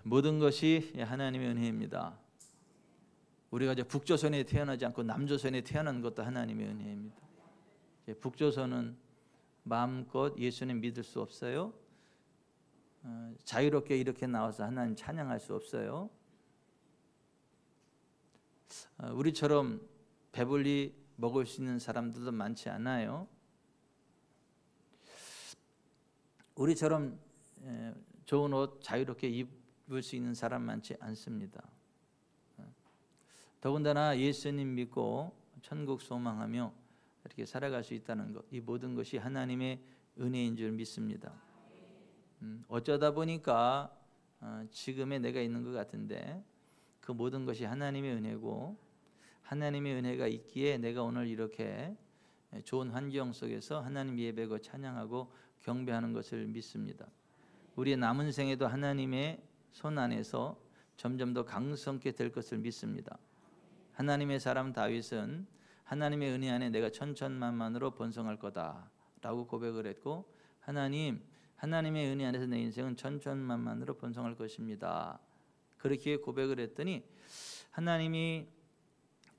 모든 것이 하나님의 은혜입니다. 우리가 이제 북조선에 태어나지 않고 남조선에 태어난 것도 하나님의 은혜입니다. 북조선은 마음껏 예수님 믿을 수 없어요. 자유롭게 이렇게 나와서 하나님 찬양할 수 없어요. 우리처럼 배불리 먹을 수 있는 사람들도 많지 않아요. 우리처럼 좋은 옷 자유롭게 입을 수 있는 사람 많지 않습니다. 더군다나 예수님 믿고 천국 소망하며 이렇게 살아갈 수 있다는 것, 이 모든 것이 하나님의 은혜인 줄 믿습니다. 어쩌다 보니까 지금의 내가 있는 것 같은데 그 모든 것이 하나님의 은혜고, 하나님의 은혜가 있기에 내가 오늘 이렇게 좋은 환경 속에서 하나님 예배고 찬양하고 경배하는 것을 믿습니다. 우리의 남은 생에도 하나님의 손 안에서 점점 더 강성케 될 것을 믿습니다. 하나님의 사람 다윗은 하나님의 은혜 안에 내가 천천만만으로 번성할 거다라고 고백을 했고, 하나님의 은혜 안에서 내 인생은 천천만만으로 번성할 것입니다. 그렇게 고백을 했더니 하나님이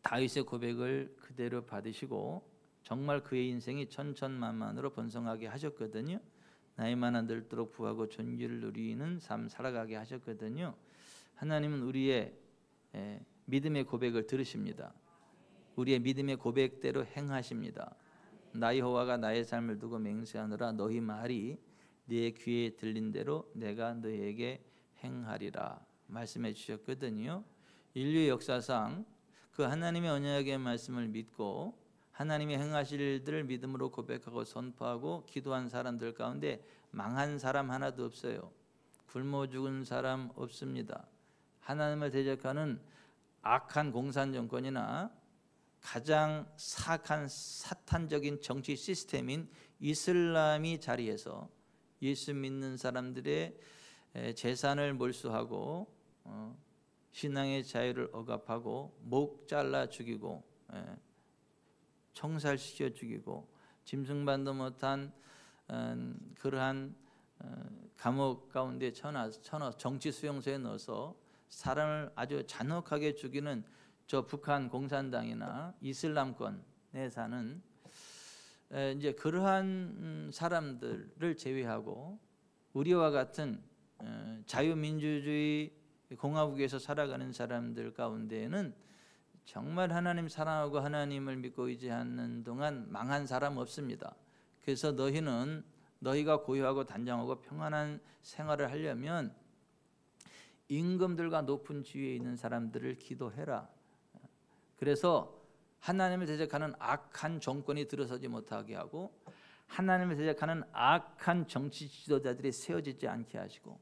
다윗의 고백을 그대로 받으시고 정말 그의 인생이 천천만만으로 번성하게 하셨거든요. 나이만 들도록 부하고 존귀를 누리는 삶 살아가게 하셨거든요. 하나님은 우리의 믿음의 고백을 들으십니다. 우리의 믿음의 고백대로 행하십니다. 나 여호와가 나의 삶을 두고 맹세하노라. 너희 말이 네 귀에 들린 대로 내가 너희에게 행하리라 말씀해 주셨거든요. 인류의 역사상 그 하나님의 언약의 말씀을 믿고 하나님의 행하실 일들을 믿음으로 고백하고 선포하고 기도한 사람들 가운데 망한 사람 하나도 없어요. 굶어 죽은 사람 없습니다. 하나님을 대적하는 악한 공산 정권이나 가장 사악한 사탄적인 정치 시스템인 이슬람이 자리해서 예수 믿는 사람들의 재산을 몰수하고 신앙의 자유를 억압하고 목 잘라 죽이고 청살시켜 죽이고 짐승반도 못한 그러한 감옥 가운데 쳐넣어 정치 수용소에 넣어서 사람을 아주 잔혹하게 죽이는 저 북한 공산당이나 이슬람권에 사는 이제 그러한 사람들을 제외하고 우리와 같은 자유민주주의 공화국에서 살아가는 사람들 가운데에는 정말 하나님 사랑하고 하나님을 믿고 의지하는 동안 망한 사람 없습니다. 그래서 너희가 고요하고 단정하고 평안한 생활을 하려면 임금들과 높은 지위에 있는 사람들을 기도해라. 그래서 하나님을 대적하는 악한 정권이 들어서지 못하게 하고 하나님을 대적하는 악한 정치 지도자들이 세워지지 않게 하시고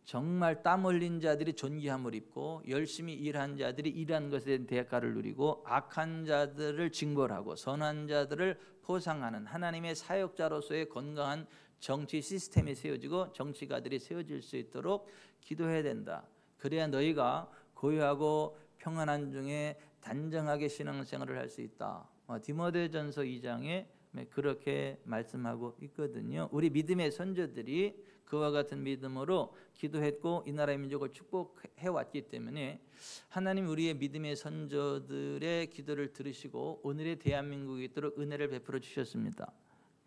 정말 땀 흘린 자들이 존귀함을 입고 열심히 일한 자들이 일한 것에 대한 대가를 누리고 악한 자들을 징벌하고 선한 자들을 포상하는 하나님의 사역자로서의 건강한 정치 시스템이 세워지고 정치가들이 세워질 수 있도록 기도해야 된다. 그래야 너희가 고요하고 평안한 중에 단정하게 신앙생활을 할 수 있다. 디모데전서 2장에 그렇게 말씀하고 있거든요. 우리 믿음의 선조들이 그와 같은 믿음으로 기도했고 이 나라의 민족을 축복해 왔기 때문에 하나님 우리의 믿음의 선조들의 기도를 들으시고 오늘의 대한민국에 있도록 은혜를 베풀어 주셨습니다.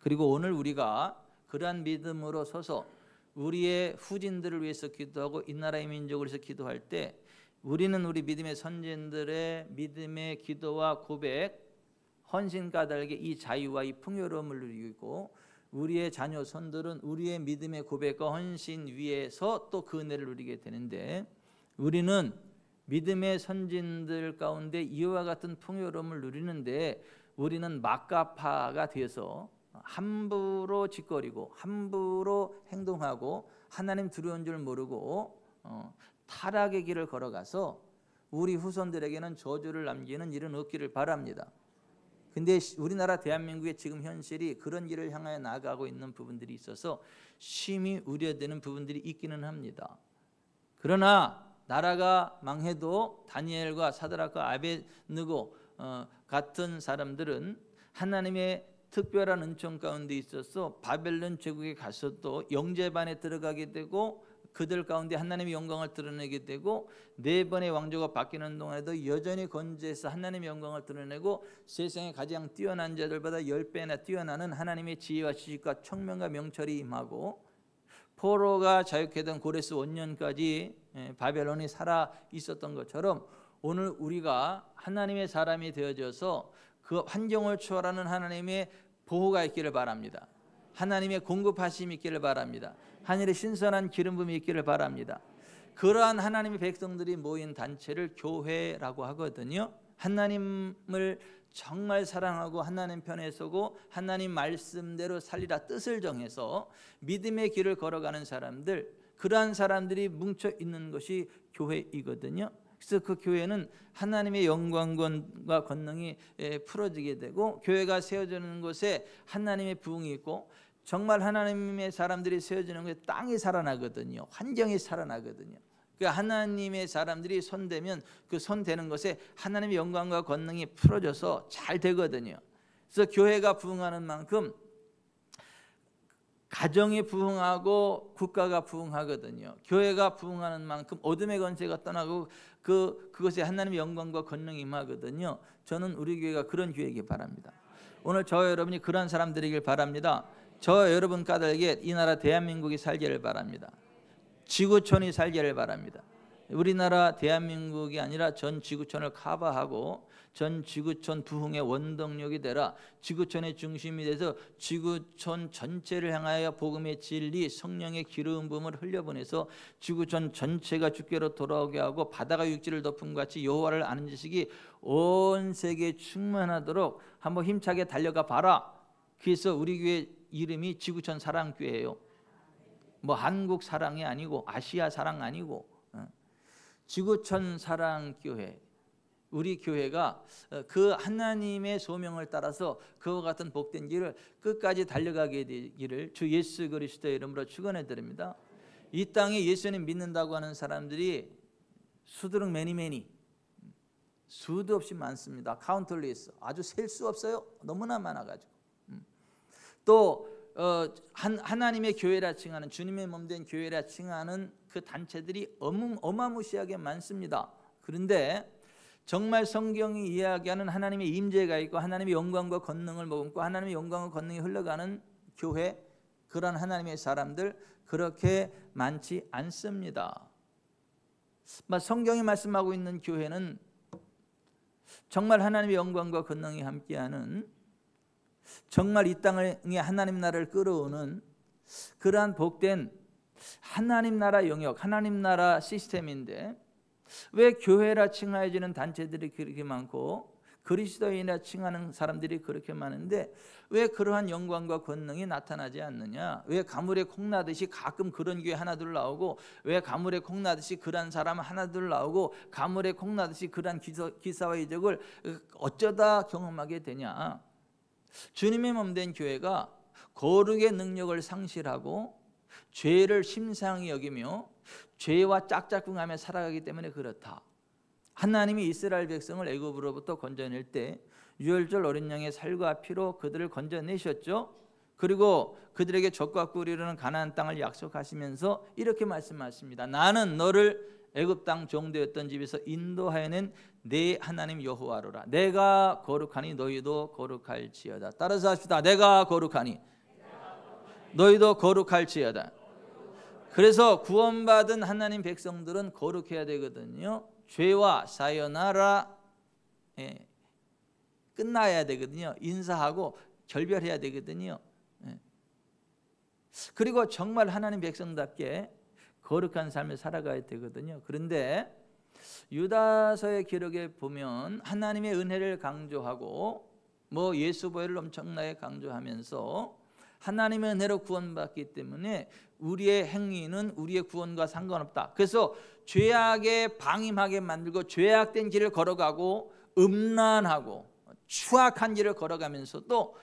그리고 오늘 우리가 그러한 믿음으로 서서 우리의 후진들을 위해서 기도하고 이 나라의 민족을 위해서 기도할 때 우리는 우리 믿음의 선진들의 믿음의 기도와 고백, 헌신 까닭에 이 자유와 이 풍요로움을 누리고 우리의 자녀 손들은 우리의 믿음의 고백과 헌신 위에서 또 그 은혜를 누리게 되는데 우리는 믿음의 선진들 가운데 이와 같은 풍요로움을 누리는데 우리는 막가파가 되어서 함부로 짓거리고 함부로 행동하고 하나님 두려운 줄 모르고 타락의 길을 걸어가서 우리 후손들에게는 저주를 남기는 일은 없기를 바랍니다. 근데 우리나라 대한민국의 지금 현실이 그런 길을 향하여 나아가고 있는 부분들이 있어서 심히 우려되는 부분들이 있기는 합니다. 그러나 나라가 망해도 다니엘과 사드락과 아벳느고 같은 사람들은 하나님의 특별한 은총 가운데 있어서 바벨론 제국에 가서도 영제반에 들어가게 되고 그들 가운데 하나님의 영광을 드러내게 되고 4번의 왕조가 바뀌는 동안에도 여전히 건재해서 하나님의 영광을 드러내고 세상에 가장 뛰어난 자들보다 10배나 뛰어나는 하나님의 지혜와 지식과 총명과 명철이 임하고 포로가 자유케 된 고레스 원년까지 바벨론이 살아 있었던 것처럼 오늘 우리가 하나님의 사람이 되어져서 그 환경을 초월하는 하나님의 보호가 있기를 바랍니다. 하나님의 공급하심이 있기를 바랍니다. 하늘의 신선한 기름 부음이 있기를 바랍니다. 그러한 하나님의 백성들이 모인 단체를 교회라고 하거든요. 하나님을 정말 사랑하고 하나님 편에 서고 하나님 말씀대로 살리라 뜻을 정해서 믿음의 길을 걸어가는 사람들, 그러한 사람들이 뭉쳐 있는 것이 교회이거든요. 그래서 그 교회는 하나님의 영광과 권능이 풀어지게 되고 교회가 세워지는 곳에 하나님의 부흥이 있고 정말 하나님의 사람들이 세워지는 곳에 땅이 살아나거든요. 환경이 살아나거든요. 그러니까 하나님의 사람들이 손대면 그 손대는 것에 하나님의 영광과 권능이 풀어져서 잘 되거든요. 그래서 교회가 부흥하는 만큼 가정이 부흥하고 국가가 부흥하거든요. 교회가 부흥하는 만큼 어둠의 권세가 떠나고 그것에 하나님의 영광과 권능이 임하거든요. 저는 우리 교회가 그런 교회이길 바랍니다. 오늘 저와 여러분이 그런 사람들이길 바랍니다. 저와 여러분 까닭에 이 나라 대한민국이 살기를 바랍니다. 지구촌이 살기를 바랍니다. 우리나라 대한민국이 아니라 전 지구촌을 커버하고 전 지구촌 부흥의 원동력이 되라. 지구촌의 중심이 돼서 지구촌 전체를 향하여 복음의 진리, 성령의 기름 부음을 흘려보내서 지구촌 전체가 주께로 돌아오게 하고 바다가 육지를 덮은 것 같이 여호와를 아는 지식이 온 세계에 충만하도록 한번 힘차게 달려가 봐라. 그래서 우리 교회 이름이 지구촌 사랑교회예요. 뭐 한국 사랑이 아니고 아시아 사랑 아니고 지구촌 사랑교회. 우리 교회가 그 하나님의 소명을 따라서 그와 같은 복된 길을 끝까지 달려가게 되기를 주 예수 그리스도의 이름으로 축원해 드립니다. 이 땅에 예수님 믿는다고 하는 사람들이 수두룩 매니 수도 없이 많습니다. 카운틀리스 아주 셀 수 없어요. 너무나 많아가지고 또 하나님의 교회라 칭하는 주님의 몸된 교회라 칭하는 그 단체들이 어마무시하게 많습니다. 그런데 정말 성경이 이야기하는 하나님의 임재가 있고 하나님의 영광과 권능을 머금고 하나님의 영광과 권능이 흘러가는 교회, 그런 하나님의 사람들 그렇게 많지 않습니다. 성경이 말씀하고 있는 교회는 정말 하나님의 영광과 권능이 함께하는 정말 이 땅에 하나님 나라를 끌어오는 그러한 복된 하나님 나라 영역, 하나님 나라 시스템인데 왜 교회라 칭하여지는 단체들이 그렇게 많고 그리스도인이라 칭하는 사람들이 그렇게 많은데 왜 그러한 영광과 권능이 나타나지 않느냐? 왜 가물에 콩나듯이 가끔 그런 교회 하나둘 나오고 왜 가물에 콩나듯이 그런 사람 하나둘 나오고 가물에 콩나듯이 그런 기사와 이적을 어쩌다 경험하게 되냐? 주님의 몸된 교회가 거룩의 능력을 상실하고 죄를 심상히 여기며 죄와 짝짝꿍하며 살아가기 때문에 그렇다. 하나님이 이스라엘 백성을 애굽으로부터 건져낼 때 유월절 어린 양의 살과 피로 그들을 건져내셨죠. 그리고 그들에게 젖과 꿀이 흐르는 가나안 땅을 약속하시면서 이렇게 말씀하십니다. 나는 너를 애굽 땅 종되었던 집에서 인도하여낸 내 하나님 여호와로라. 내가 거룩하니 너희도 거룩할지어다. 따라서 합시다. 내가 거룩하니 너희도 거룩할지어다. 그래서 구원받은 하나님 백성들은 거룩해야 되거든요. 죄와 사요나라 끝나야 되거든요. 인사하고 결별해야 되거든요. 그리고 정말 하나님 백성답게 거룩한 삶을 살아가야 되거든요. 그런데 유다서의 기록에 보면 하나님의 은혜를 강조하고 예수 보혈을 엄청나게 강조하면서 하나님의 은혜로 구원받기 때문에 우리의 행위는 우리의 구원과 상관없다. 그래서 죄악에 방임하게 만들고 죄악된 길을 걸어가고 음란하고 추악한 길을 걸어가면서도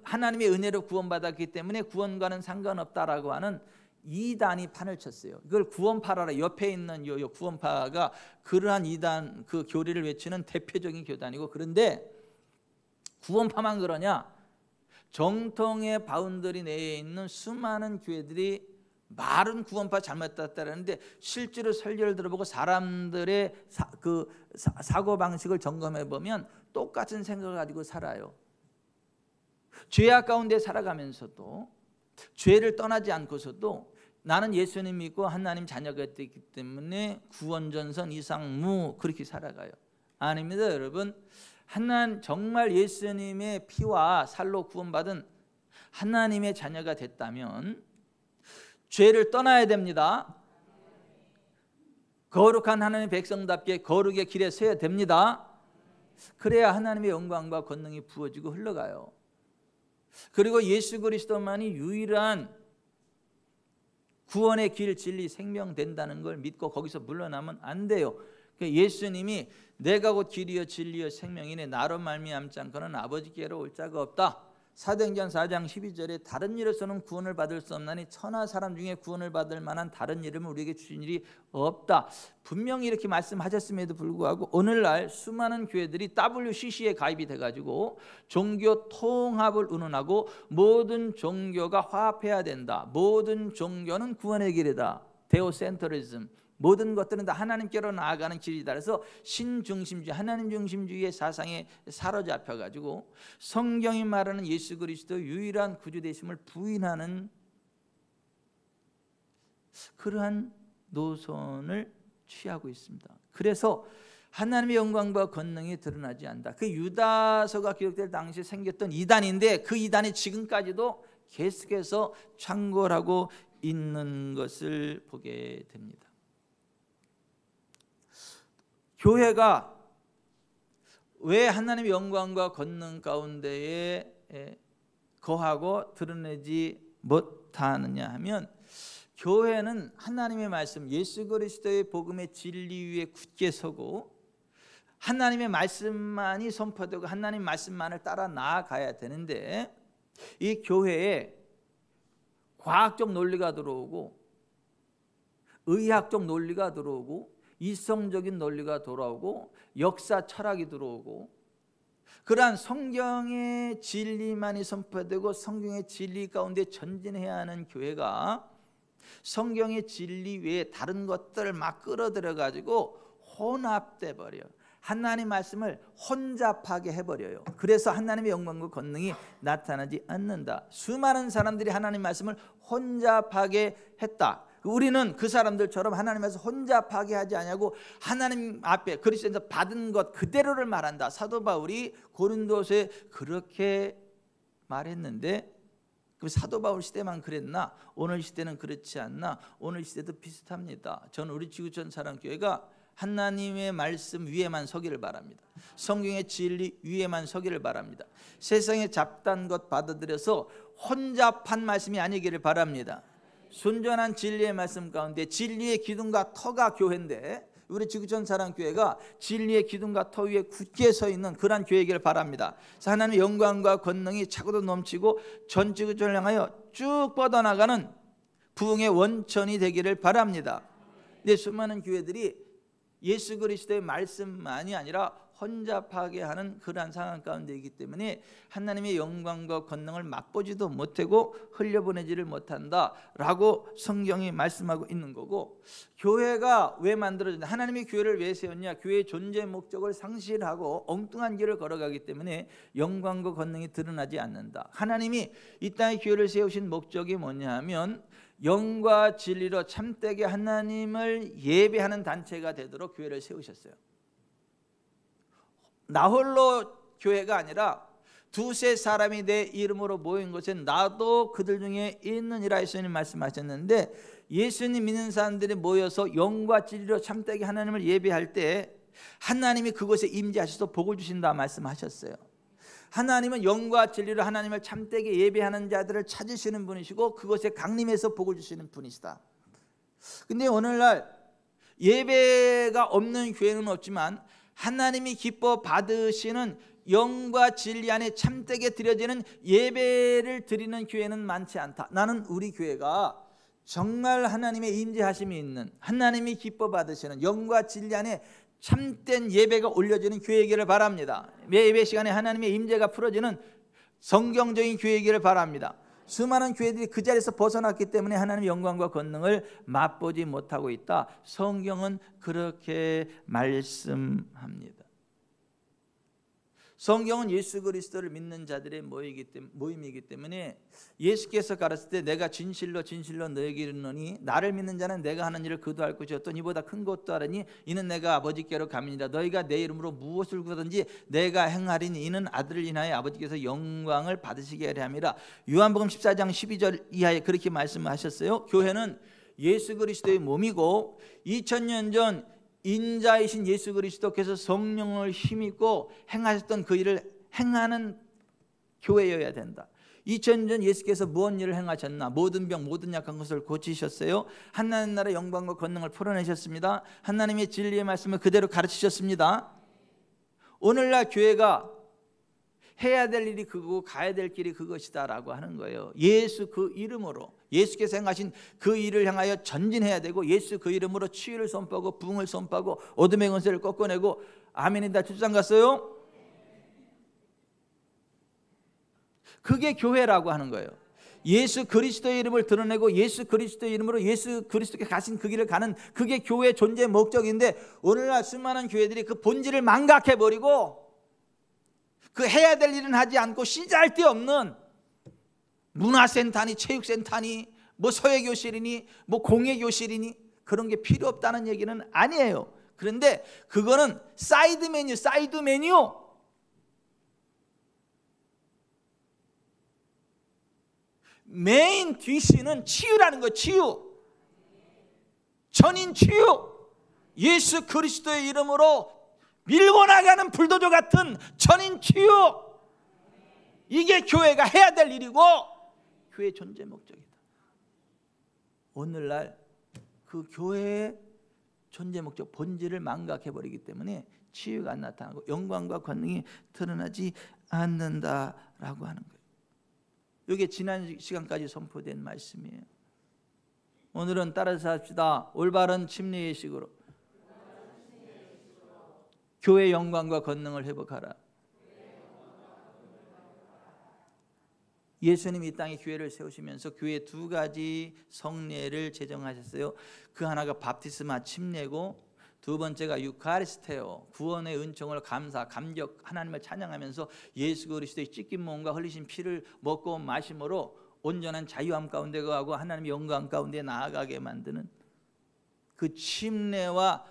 하나님의 은혜로 구원받았기 때문에 구원과는 상관없다라고 하는 이단이 판을 쳤어요. 이걸 구원파라라. 옆에 있는 요 구원파가 그러한 이단 그 교리를 외치는 대표적인 교단이고, 그런데 구원파만 그러냐? 정통의 바운더리 내에 있는 수많은 교회들이 말은 구원파 잘못됐다라는데 실제로 설교를 들어보고 사람들의 사고방식을 점검해 보면 똑같은 생각을 가지고 살아요. 죄악 가운데 살아가면서도 죄를 떠나지 않고서도 나는 예수님 믿고 하나님 자녀가 됐기 때문에 구원전선 이상무 그렇게 살아가요. 아닙니다, 여러분. 하나님 정말 예수님의 피와 살로 구원받은 하나님의 자녀가 됐다면 죄를 떠나야 됩니다. 거룩한 하나님의 백성답게 거룩의 길에 서야 됩니다. 그래야 하나님의 영광과 권능이 부어지고 흘러가요. 그리고 예수 그리스도만이 유일한 구원의 길, 진리, 생명 된다는 걸 믿고 거기서 물러나면 안 돼요. 예수님이 내가 곧 길이요 진리요 생명이니 나로 말미암지 않고는 아버지께로 올 자가 없다. 사도행전 4장 12절에 다른 일에서는 구원을 받을 수 없나니 천하 사람 중에 구원을 받을 만한 다른 이름을 우리에게 주신 일이 없다. 분명히 이렇게 말씀하셨음에도 불구하고 오늘날 수많은 교회들이 WCC에 가입이 돼가지고 종교 통합을 운운하고 모든 종교가 화합해야 된다. 모든 종교는 구원의 길이다. 데오센터리즘. 모든 것들은 다 하나님께로 나아가는 길이다. 그래서 신중심주의, 하나님 중심주의의 사상에 사로잡혀가지고 성경이 말하는 예수 그리스도 유일한 구주되심을 부인하는 그러한 노선을 취하고 있습니다. 그래서 하나님의 영광과 권능이 드러나지 않는다. 그 유다서가 기록될 당시에 생겼던 이단인데 그 이단이 지금까지도 계속해서 창궐하고 있는 것을 보게 됩니다. 교회가 왜 하나님의 영광과 권능 가운데에 거하고 드러내지 못하느냐 하면 교회는 하나님의 말씀 예수 그리스도의 복음의 진리 위에 굳게 서고 하나님의 말씀만이 선포되고 하나님 말씀만을 따라 나아가야 되는데 이 교회에 과학적 논리가 들어오고 의학적 논리가 들어오고 이성적인 논리가 돌아오고 역사 철학이 들어오고 그러한 성경의 진리만이 선포되고 성경의 진리 가운데 전진해야 하는 교회가 성경의 진리 외에 다른 것들을 막 끌어들여 가지고 혼합돼 버려요. 하나님 말씀을 혼잡하게 해버려요. 그래서 하나님의 영광과 권능이 나타나지 않는다. 수많은 사람들이 하나님 말씀을 혼잡하게 했다. 우리는 그 사람들처럼 하나님 말씀 혼잡하게 하지 않냐고 하나님 앞에 그리스도에서 받은 것 그대로를 말한다. 사도 바울이 고린도서에 그렇게 말했는데 그 사도 바울 시대만 그랬나? 오늘 시대는 그렇지 않나? 오늘 시대도 비슷합니다. 저는 우리 지구촌 사랑교회가 하나님의 말씀 위에만 서기를 바랍니다. 성경의 진리 위에만 서기를 바랍니다. 세상에 잡다한 것 받아들여서 혼잡한 말씀이 아니기를 바랍니다. 순전한 진리의 말씀 가운데 진리의 기둥과 터가 교회인데 우리 지구촌 사랑교회가 진리의 기둥과 터 위에 굳게 서 있는 그런 교회이기를 바랍니다. 하나님의 영광과 권능이 차고도 넘치고 전 지구촌을 향하여 쭉 뻗어나가는 부흥의 원천이 되기를 바랍니다. 근데 수많은 교회들이 예수 그리스도의 말씀만이 아니라 혼잡하게 하는 그러한 상황 가운데 있기 때문에 하나님의 영광과 권능을 맛보지도 못하고 흘려보내지를 못한다라고 성경이 말씀하고 있는 거고 교회가 왜 만들어졌냐 하나님이 교회를 왜 세웠냐 교회의 존재 목적을 상실하고 엉뚱한 길을 걸어가기 때문에 영광과 권능이 드러나지 않는다. 하나님이 이 땅에 교회를 세우신 목적이 뭐냐 하면 영과 진리로 참되게 하나님을 예배하는 단체가 되도록 교회를 세우셨어요. 나 홀로 교회가 아니라 두세 사람이 내 이름으로 모인 곳에 나도 그들 중에 있느니라 예수님 말씀하셨는데 예수님 믿는 사람들이 모여서 영과 진리로 참되게 하나님을 예배할 때 하나님이 그곳에 임재하셔서 복을 주신다 말씀하셨어요. 하나님은 영과 진리로 하나님을 참되게 예배하는 자들을 찾으시는 분이시고 그곳에 강림해서 복을 주시는 분이시다. 근데 오늘날 예배가 없는 교회는 없지만 하나님이 기뻐 받으시는 영과 진리 안에 참되게 드려지는 예배를 드리는 교회는 많지 않다. 나는 우리 교회가 정말 하나님의 임재하심이 있는 하나님이 기뻐 받으시는 영과 진리 안에 참된 예배가 올려지는 교회이기를 바랍니다. 매 예배 시간에 하나님의 임재가 풀어지는 성경적인 교회이기를 바랍니다. 수많은 교회들이 그 자리에서 벗어났기 때문에 하나님의 영광과 권능을 맛보지 못하고 있다. 성경은 그렇게 말씀합니다. 성경은 예수 그리스도를 믿는 자들의 모임이기 때문에 예수께서 가르칠 때 내가 진실로 너에게 이르노니 나를 믿는 자는 내가 하는 일을 그도 할 것이요 또 이보다 큰 것도 하리니 이는 내가 아버지께로 가미니라. 너희가 내 이름으로 무엇을 구하든지 내가 행하리니 이는 아들을 인하여 아버지께서 영광을 받으시게 하려 함이라. 요한복음 14장 12절 이하에 그렇게 말씀하셨어요. 교회는 예수 그리스도의 몸이고 2000년 전 인자이신 예수 그리스도께서 성령을 힘입고 행하셨던 그 일을 행하는 교회여야 된다. 2000년 전 예수께서 무슨 일을 행하셨나? 모든 병 모든 약한 것을 고치셨어요. 하나님 나라의 영광과 권능을 풀어내셨습니다. 하나님의 진리의 말씀을 그대로 가르치셨습니다. 오늘날 교회가 해야 될 일이 그거고 가야 될 길이 그것이다 라고 하는 거예요. 예수 그 이름으로 예수께서 행하신 그 일을 향하여 전진해야 되고 예수 그 이름으로 치유를 선포하고 부흥을 선포하고 어둠의 권세를 꺾어내고 아멘이다. 출산 갔어요? 그게 교회라고 하는 거예요. 예수 그리스도의 이름을 드러내고 예수 그리스도의 이름으로 예수 그리스도께 가신 그 길을 가는 그게 교회의 존재의 목적인데 오늘날 수많은 교회들이 그 본질을 망각해버리고 그 해야 될 일은 하지 않고 시잘데없는 문화센터니 체육센터니 뭐 서예교실이니 뭐 공예교실이니 그런 게 필요 없다는 얘기는 아니에요. 그런데 그거는 사이드 메뉴. 메인 디시는 치유라는 거예요. 치유. 전인 치유. 예수 그리스도의 이름으로 밀고 나가는 불도저 같은 전인 치유. 이게 교회가 해야 될 일이고 교회의 존재 목적이다. 오늘날 그 교회의 존재 목적 본질을 망각해버리기 때문에 치유가 안 나타나고 영광과 권능이 드러나지 않는다라고 하는 거예요. 이게 지난 시간까지 선포된 말씀이에요. 오늘은 따라서 합시다. 올바른 침례의식으로 교회의 영광과 권능을 회복하라. 예수님이 이 땅에 교회를 세우시면서 교회 두 가지 성례를 제정하셨어요. 그 하나가 밥티스마 침례고 두 번째가 유카리스테오 구원의 은총을 감격 하나님을 찬양하면서 예수 그리스도의 찢긴 몸과 흘리신 피를 먹고 마심으로 온전한 자유함 가운데 거하고 하나님의 영광 가운데 나아가게 만드는 그 침례와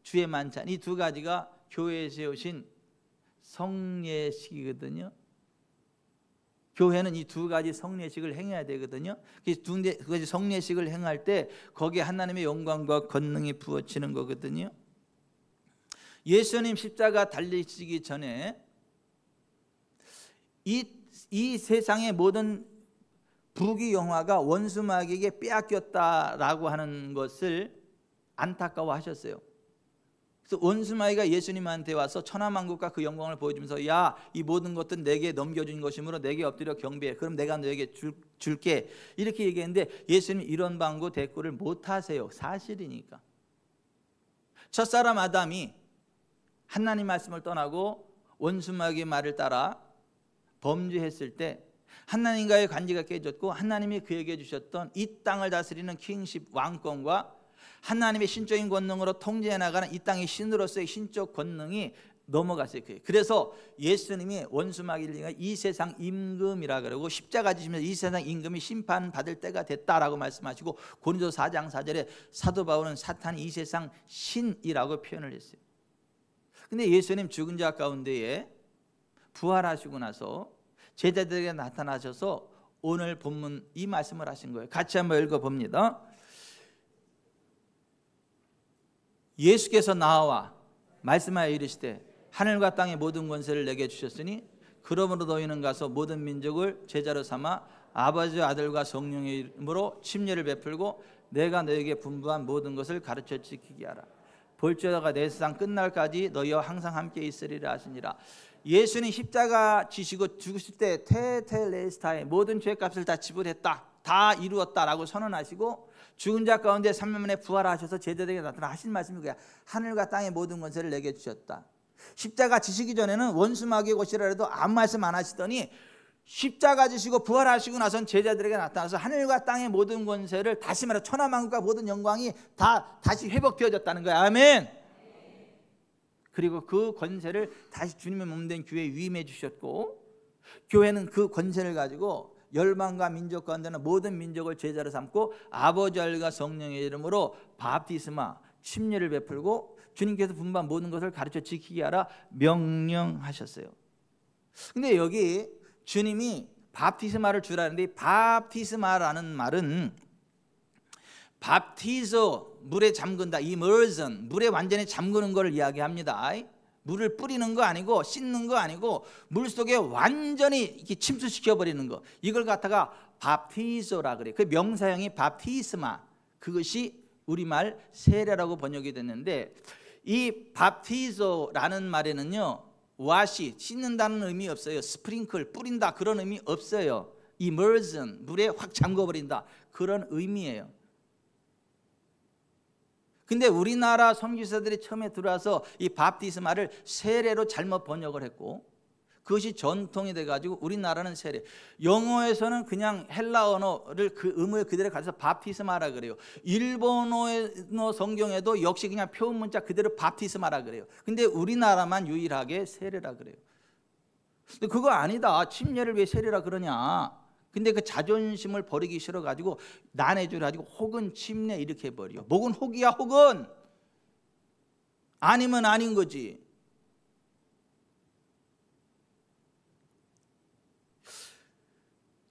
주의 만찬 이 두 가지가 교회에 세우신 성례식이거든요. 교회는 이 두 가지 성례식을 행해야 되거든요. 그 두 가지 성례식을 행할 때 거기에 하나님의 영광과 권능이 부어지는 거거든요. 예수님 십자가 달리시기 전에 이 세상의 모든 부귀영화가 원수 마귀에게 빼앗겼다라고 하는 것을 안타까워하셨어요. 그래서 원수 마귀가 예수님한테 와서 천하만국과 그 영광을 보여주면서 야, 이 모든 것들은 내게 넘겨준 것이므로 내게 엎드려 경배해. 그럼 내가 너에게 줄게. 이렇게 얘기했는데 예수님 이런 방구 대꾸를 못하세요. 사실이니까. 첫사람 아담이 하나님 말씀을 떠나고 원수 마귀의 말을 따라 범죄했을 때 하나님과의 관계가 깨졌고 하나님이 그에게 주셨던 이 땅을 다스리는 킹십 왕권과 하나님의 신적인 권능으로 통제해 나가는 이 땅의 신으로서의 신적 권능이 넘어갔어요. 그래서 예수님이 원수 마귀를 향해 이 세상 임금이라 그러고 십자가 지시면서 이 세상 임금이 심판받을 때가 됐다라고 말씀하시고 고린도서 4장 4절에 사도 바울은 사탄이 이 세상 신이라고 표현을 했어요. 근데 예수님 죽은 자 가운데에 부활하시고 나서 제자들에게 나타나셔서 오늘 본문 이 말씀을 하신 거예요. 같이 한번 읽어봅니다. 예수께서 나와 말씀하여 이르시되 하늘과 땅의 모든 권세를 내게 주셨으니 그러므로 너희는 가서 모든 민족을 제자로 삼아 아버지와 아들과 성령의 이름으로 침례를 베풀고 내가 너에게 분부한 모든 것을 가르쳐 지키게 하라. 볼지어다가 내 세상 끝날까지 너희와 항상 함께 있으리라 하시니라. 예수님 십자가 지시고 죽으실 때 테텔레스타의 모든 죄값을 다 지불했다, 다 이루었다라고 선언하시고 죽은 자 가운데 3년 만에 부활하셔서 제자들에게 나타나 하신 말씀이 그야 하늘과 땅의 모든 권세를 내게 주셨다. 십자가 지시기 전에는 원수 마귀의 것이라 해도 아무 말씀 안 하시더니 십자가 지시고 부활하시고 나선 제자들에게 나타나서 하늘과 땅의 모든 권세를, 다시 말해 천하만국과 모든 영광이 다 다시 회복되어졌다는 거야. 아멘. 그리고 그 권세를 다시 주님의 몸된 교회에 위임해 주셨고, 교회는 그 권세를 가지고 열방과 민족 가운데는 모든 민족을 제자로 삼고 아버지, 아들과 성령의 이름으로 바프티스마, 침례를 베풀고 주님께서 분부한 모든 것을 가르쳐 지키게 하라 명령하셨어요. 근데 여기 주님이 바프티스마를 주라는데, 바프티스마라는 말은 밥티소, 물에 잠근다, immersion, 물에 완전히 잠그는 걸 이야기합니다. 물을 뿌리는 거 아니고 씻는 거 아니고 물속에 완전히 이렇게 침투시켜 버리는 거, 이걸 갖다가 밥티소라 그래요. 그 명사형이 밥티스마, 그것이 우리말 세례라고 번역이 됐는데, 이 밥티소라는 말에는요 와시, 씻는다는 의미 없어요. 스프링클, 뿌린다, 그런 의미 없어요. immersion, 물에 확 잠궈버린다, 그런 의미예요. 근데 우리나라 선교사들이 처음에 들어와서 이 밥티스마를 세례로 잘못 번역을 했고, 그것이 전통이 돼가지고 우리나라는 세례, 영어에서는 그냥 헬라 언어를 그 의무에 그대로 가져서 밥티스마라 그래요. 일본어 성경에도 역시 그냥 표현 문자 그대로 밥티스마라 그래요. 근데 우리나라만 유일하게 세례라 그래요. 근데 그거 아니다, 침례를 왜 세례라 그러냐. 근데 그 자존심을 버리기 싫어가지고 난해줄 가지고 혹은 침례 이렇게 해버려. 목은 혹이야, 혹은 아니면 아닌 거지.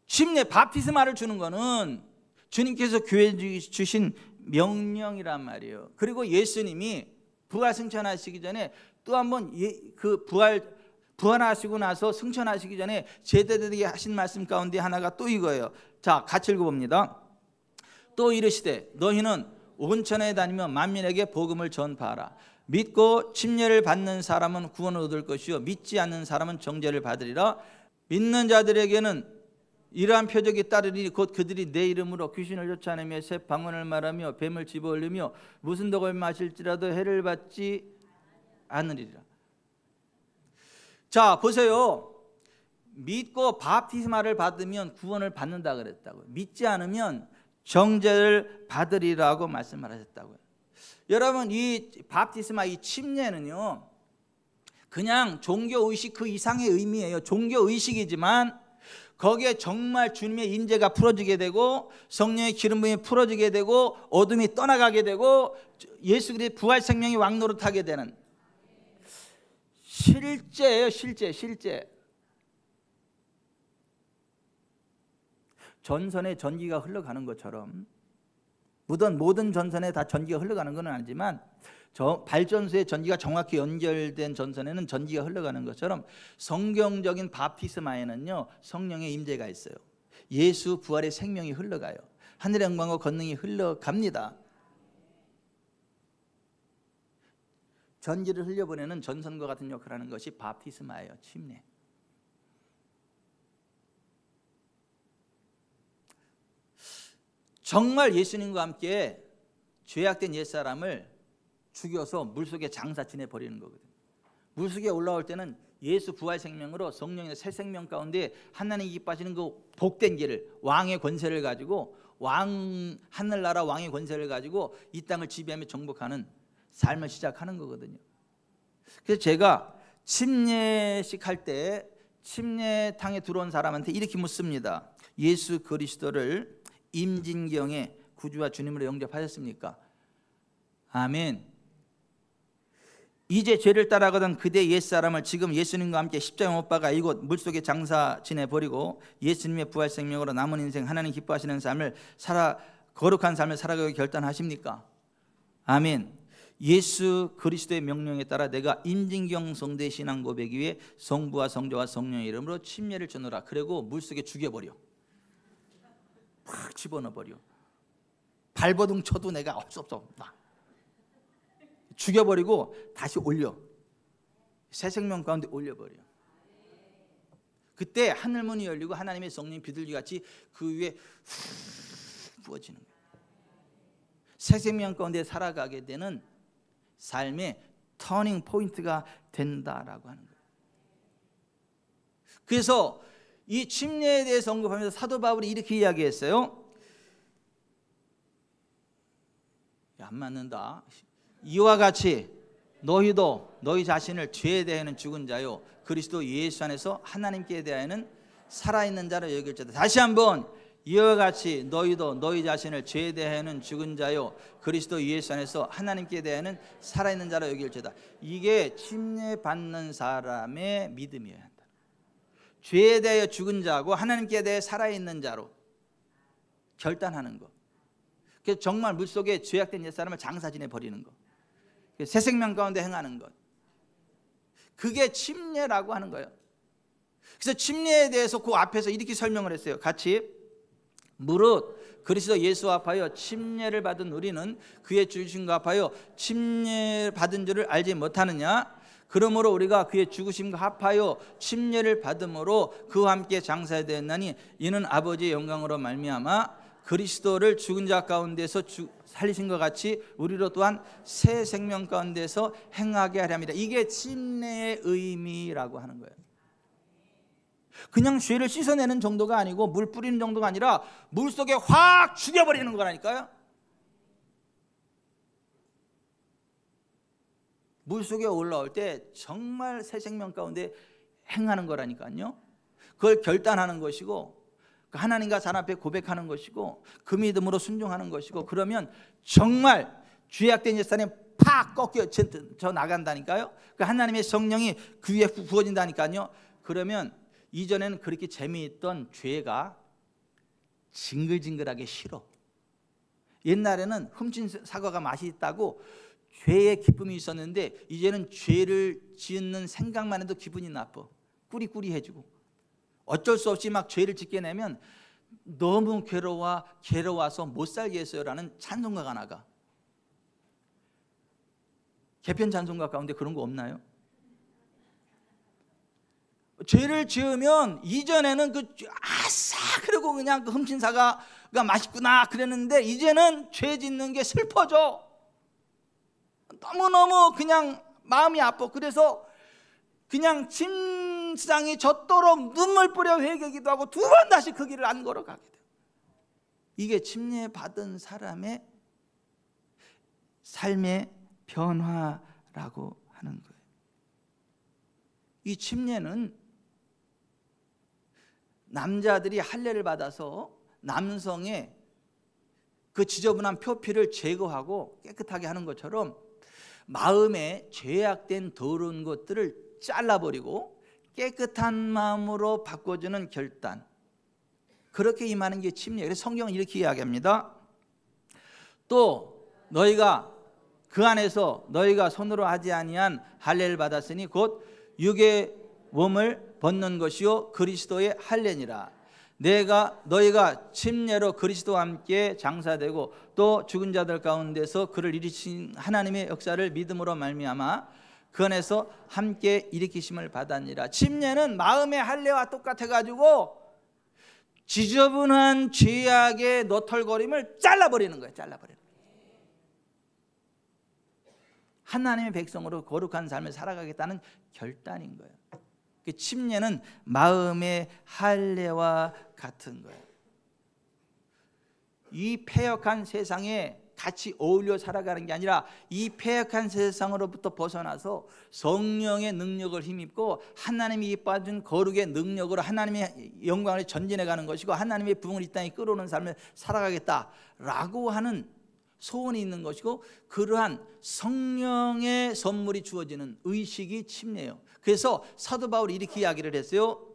침례, 밥티스마를 주는 거는 주님께서 교회에 주신 명령이란 말이에요. 그리고 예수님이 부활 승천하시기 전에 또 한번 그 부활하시고 나서 승천하시기 전에 제자들에게 하신 말씀 가운데 하나가 또 이거예요. 자, 같이 읽어봅니다. 또 이르시되 너희는 온천에 다니며 만민에게 복음을 전파하라. 믿고 침례를 받는 사람은 구원을 얻을 것이요 믿지 않는 사람은 정죄를 받으리라. 믿는 자들에게는 이러한 표적이 따르리니 곧 그들이 내 이름으로 귀신을 쫓아내며 새 방언을 말하며 뱀을 집어올리며 무슨 독을 마실지라도 해를 받지 않으리라. 자, 보세요. 믿고 밥티스마를 받으면 구원을 받는다 그랬다고요. 믿지 않으면 정죄를 받으리라고 말씀을 하셨다고요. 여러분, 이 밥티스마, 이 침례는요 그냥 종교의식 그 이상의 의미예요. 종교의식이지만 거기에 정말 주님의 임재가 풀어지게 되고 성령의 기름 부음이 풀어지게 되고 어둠이 떠나가게 되고 예수 그리스도의 부활 생명이 왕노릇하게 되는 실제예요. 실제. 전선에 전기가 흘러가는 것처럼, 모든 전선에 다 전기가 흘러가는 건 아니지만 발전소에 전기가 정확히 연결된 전선에는 전기가 흘러가는 것처럼 성경적인 바프티스마에는요 성령의 임재가 있어요. 예수 부활의 생명이 흘러가요. 하늘의 영광과 권능이 흘러갑니다. 전기를 흘려보내는 전선과 같은 역할을 하는 것이 바프티스마예요. 침례. 정말 예수님과 함께 죄악된 옛사람을 죽여서 물속에 장사 지내버리는 거거든요. 물속에 올라올 때는 예수 부활 생명으로 성령의 새 생명 가운데 하나님이 기뻐하시는 그 복된 길을, 왕의 권세를 가지고, 하늘나라 왕의 권세를 가지고 이 땅을 지배하며 정복하는 삶을 시작하는 거거든요. 그래서 제가 침례식 할 때 침례탕에 들어온 사람한테 이렇게 묻습니다. 예수 그리스도를 임진경의 구주와 주님으로 영접하셨습니까? 아멘. 이제 죄를 따라가던 그대 옛사람을 지금 예수님과 함께 십자가에 못 박아 이곳 물속에 장사 지내버리고 예수님의 부활 생명으로 남은 인생 하나님 기뻐하시는 삶을 거룩한 삶을 살아가기 결단하십니까? 아멘. 예수 그리스도의 명령에 따라 내가 임진경 성대 신앙 고백 위에 성부와 성자와 성령의 이름으로 침례를 주노라. 그리고 물속에 죽여버려. 팍 집어넣어버려. 발버둥 쳐도 내가 없어. 죽여버리고 다시 올려. 새 생명 가운데 올려버려. 그때 하늘문이 열리고 하나님의 성령이 비둘기같이 그 위에 부어지는 거예요. 새 생명 가운데 살아가게 되는 삶의 터닝 포인트가 된다라고 하는 거예요. 그래서 이 침례에 대해서 언급하면서 사도 바울이 이렇게 이야기했어요. 안 맞는다. 이와 같이 너희도 너희 자신을 죄에 대하여는 죽은 자요 그리스도 예수 안에서 하나님께 대하여는 살아있는 자로 여길지어다. 다시 한번, 이와 같이 너희도 너희 자신을 죄에 대하여는 죽은 자요 그리스도 예수 안에서 하나님께 대하여는 살아있는 자로 여길지어다. 이게 침례받는 사람의 믿음이어야 한다. 죄에 대하여 죽은 자고 하나님께 대해 살아있는 자로 결단하는 것. 그래서 정말 물속에 죄악된 옛사람을 장사 지내 버리는 것, 새 생명 가운데 행하는 것, 그게 침례라고 하는 거예요. 그래서 침례에 대해서 그 앞에서 이렇게 설명을 했어요. 같이, 무릇 그리스도 예수 합하여 침례를 받은 우리는 그의 죽으심과 합하여 침례 받은 줄을 알지 못하느냐? 그러므로 우리가 그의 죽으심과 합하여 침례를 받음으로 그와 함께 장사되었나니 이는 아버지의 영광으로 말미암아 그리스도를 죽은 자 가운데서 살리신 것 같이 우리로 또한 새 생명 가운데서 행하게 하려 합니다. 이게 침례의 의미라고 하는 거예요. 그냥 죄를 씻어내는 정도가 아니고 물 뿌리는 정도가 아니라 물속에 확 죽여버리는 거라니까요. 물속에 올라올 때 정말 새 생명 가운데 행하는 거라니까요. 그걸 결단하는 것이고 하나님과 자녀 앞에 고백하는 것이고 그 믿음으로 순종하는 것이고, 그러면 정말 죄악된 옛사람이 팍 꺾여 저 나간다니까요. 그 하나님의 성령이 그 위에 부어진다니까요. 그러면 이전에는 그렇게 재미있던 죄가 징글징글하게 싫어. 옛날에는 훔친 사과가 맛이 있다고 죄의 기쁨이 있었는데 이제는 죄를 짓는 생각만 해도 기분이 나빠. 꾸리꾸리해지고 어쩔 수 없이 막 죄를 짓게 내면 너무 괴로워서 못 살겠어요라는 찬송가가 나가. 개편 찬송가 가운데 그런 거 없나요? 죄를 지으면 이전에는 아싸 그리고 그냥 그 훔친 사과가 맛있구나 그랬는데 이제는 죄 짓는 게 슬퍼져. 너무너무 그냥 마음이 아파. 그래서 그냥 침상이 젖도록 눈물 뿌려 회개기도 하고 두 번 다시 그 길을 안 걸어가게 돼요. 이게 침례 받은 사람의 삶의 변화라고 하는 거예요. 이 침례는 남자들이 할례를 받아서 남성의 그 지저분한 표피를 제거하고 깨끗하게 하는 것처럼 마음에 죄악된 더러운 것들을 잘라버리고 깨끗한 마음으로 바꿔주는 결단, 그렇게 임하는 게 침례. 그래서 성경은 이렇게 이야기합니다. 또 너희가 그 안에서 너희가 손으로 하지 아니한 할례를 받았으니 곧 육의 몸을 벗는 것이요 그리스도의 할례니라. 너희가 침례로 그리스도와 함께 장사되고 또 죽은 자들 가운데서 그를 일으키신 하나님의 역사를 믿음으로 말미암아 그 안에서 함께 일으키심을 받았니라. 침례는 마음의 할례와 똑같아가지고 지저분한 죄악의 너털거림을 잘라버리는 거예요. 하나님의 백성으로 거룩한 삶을 살아가겠다는 결단인 거예요. 침례는 마음의 할례와 같은 거예요. 이 패역한 세상에 같이 어울려 살아가는 게 아니라 이 패역한 세상으로부터 벗어나서 성령의 능력을 힘입고 하나님이 이뻐준 거룩의 능력으로 하나님의 영광을 전진해 가는 것이고 하나님의 부흥을 이 땅에 끌어오는 삶을 살아가겠다라고 하는 소원이 있는 것이고, 그러한 성령의 선물이 주어지는 의식이 침례예요. 그래서 사도 바울이 이렇게 이야기를 했어요.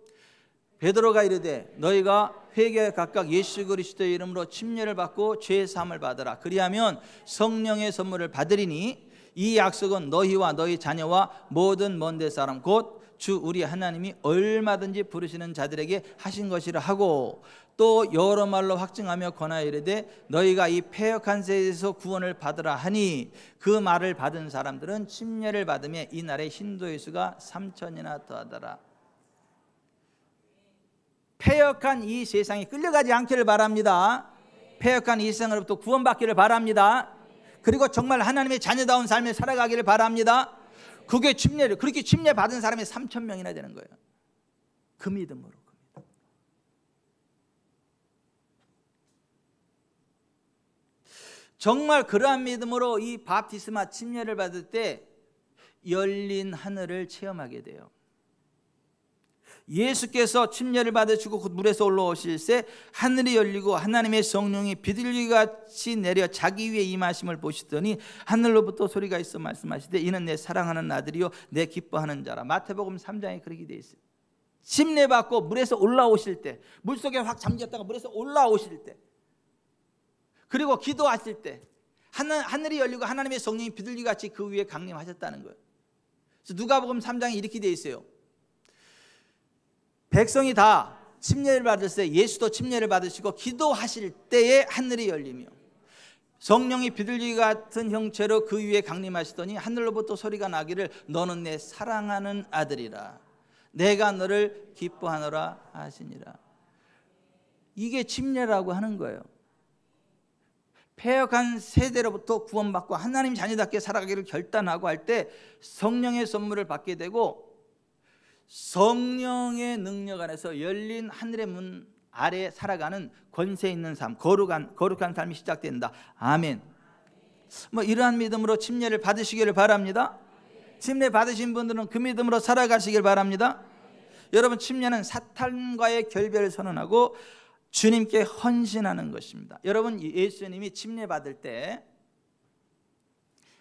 베드로가 이르되 너희가 회개에 각각 예수 그리스도의 이름으로 침례를 받고 죄 사함을 받으라. 그리하면 성령의 선물을 받으리니 이 약속은 너희와 너희 자녀와 모든 먼데 사람 곧 주 우리 하나님이 얼마든지 부르시는 자들에게 하신 것이라 하고, 또 여러 말로 확증하며 권하여 이르되 너희가 이 패역한 세에서 구원을 받으라 하니 그 말을 받은 사람들은 침례를 받으며 이날의 신도의 수가 3,000이나 더하더라. 패역한 이 세상에 끌려가지 않기를 바랍니다. 패역한 이 세상으로부터 구원받기를 바랍니다. 그리고 정말 하나님의 자녀다운 삶을 살아가기를 바랍니다. 그게 침례를, 그렇게 침례 받은 사람이 3,000명이나 되는 거예요. 그 믿음으로. 정말 그러한 믿음으로 이 바프티스마 침례를 받을 때 열린 하늘을 체험하게 돼요. 예수께서 침례를 받으시고 곧 물에서 올라오실 때 하늘이 열리고 하나님의 성령이 비둘기같이 내려 자기 위에 임하심을 보시더니 하늘로부터 소리가 있어 말씀하시되 이는 내 사랑하는 아들이요 내 기뻐하는 자라. 마태복음 3장에 그렇게 돼 있어요. 침례 받고 물에서 올라오실 때, 물속에 확 잠겼다가 물에서 올라오실 때, 그리고 기도하실 때 하늘이 열리고 하나님의 성령이 비둘기같이 그 위에 강림하셨다는 거예요. 그래서 누가복음 3장에 이렇게 돼 있어요. 백성이 다 침례를 받을 때 예수도 침례를 받으시고 기도하실 때에 하늘이 열리며 성령이 비둘기 같은 형체로 그 위에 강림하시더니 하늘로부터 소리가 나기를 너는 내 사랑하는 아들이라 내가 너를 기뻐하노라 하시니라. 이게 침례라고 하는 거예요. 패역한 세대로부터 구원받고 하나님 자녀답게 살아가기를 결단하고 할 때 성령의 선물을 받게 되고 성령의 능력 안에서 열린 하늘의 문 아래 살아가는 권세 있는 삶, 거룩한 삶이 시작된다. 아멘. 이러한 믿음으로 침례를 받으시기를 바랍니다. 침례 받으신 분들은 그 믿음으로 살아가시길 바랍니다. 여러분, 침례는 사탄과의 결별을 선언하고 주님께 헌신하는 것입니다. 여러분, 예수님이 침례 받을 때